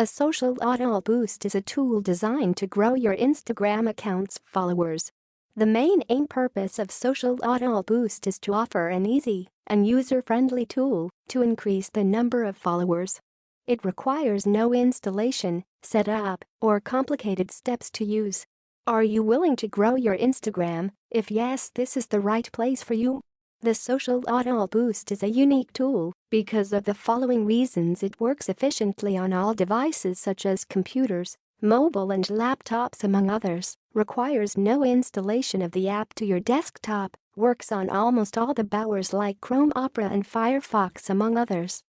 A social auto boost is a tool designed to grow your Instagram account's followers. The main aim purpose of social auto boost is to offer an easy and user-friendly tool to increase the number of followers. It requires no installation, setup, or complicated steps to use. Are you willing to grow your Instagram? If yes, this is the right place for you. The Social Auto Boost is a unique tool because of the following reasons. It works efficiently on all devices such as computers, mobile and laptops among others, requires no installation of the app to your desktop, works on almost all the browsers like Chrome, Opera and Firefox among others.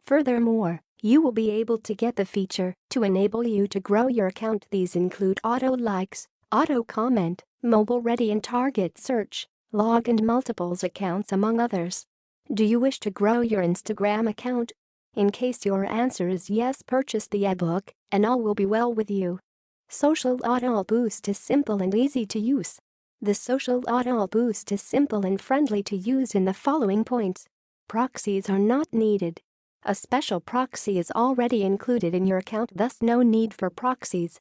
Furthermore, you will be able to get the feature to enable you to grow your account. These include auto likes, auto comment, mobile ready and target search, log and multiples accounts among others. Do you wish to grow your Instagram account? In case your answer is yes, purchase the ebook and all will be well with you. Social Auto Boost is simple and easy to use. The Social Auto Boost is simple and friendly to use in the following points. Proxies are not needed. A special proxy is already included in your account, thus no need for proxies.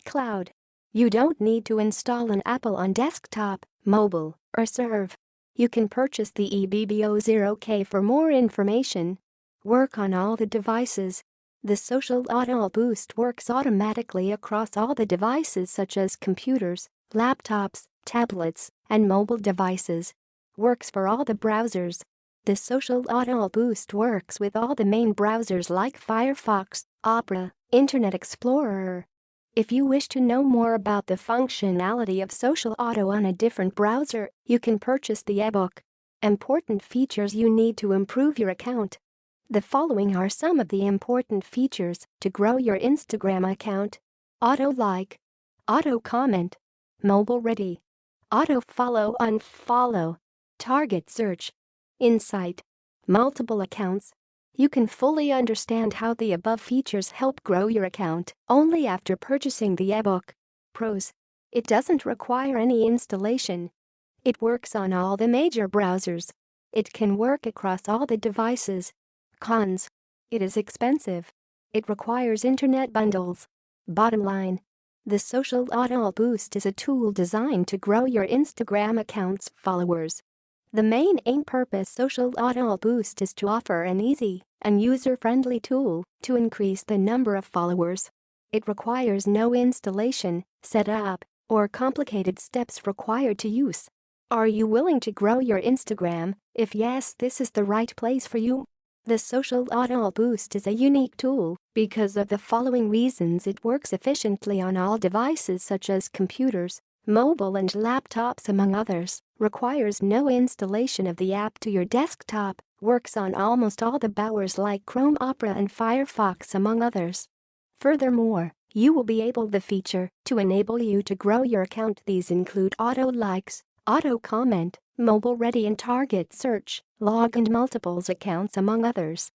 Cloud. You don't need to install an app on desktop, mobile, or serve. You can purchase the eBook 0K for more information. Work on all the devices. The Social Auto Boost works automatically across all the devices such as computers, laptops, tablets, and mobile devices. Works for all the browsers. The Social Auto Boost works with all the main browsers like Firefox, Opera, Internet Explorer. If you wish to know more about the functionality of Social Auto on a different browser, you can purchase the ebook. Important features you need to improve your account. The following are some of the important features to grow your Instagram account. Auto like, auto comment, mobile ready, auto follow unfollow, target search, insight, multiple accounts. You can fully understand how the above features help grow your account only after purchasing the ebook. Pros: it doesn't require any installation. It works on all the major browsers. It can work across all the devices. Cons: it is expensive. It requires internet bundles. Bottom line: the Social Auto Boost is a tool designed to grow your Instagram account's followers. The main aim purpose Social Auto Boost is to offer an easy and user-friendly tool to increase the number of followers. It requires no installation, setup, or complicated steps required to use. Are you willing to grow your Instagram? If yes, this is the right place for you. The Social Auto Boost is a unique tool because of the following reasons. It works efficiently on all devices such as computers, mobile and laptops among others, requires no installation of the app to your desktop, works on almost all the browsers like Chrome, Opera and Firefox among others. Furthermore, you will be able the feature to enable you to grow your account. These include auto likes, auto comment, mobile ready and target search, log and multiples accounts among others.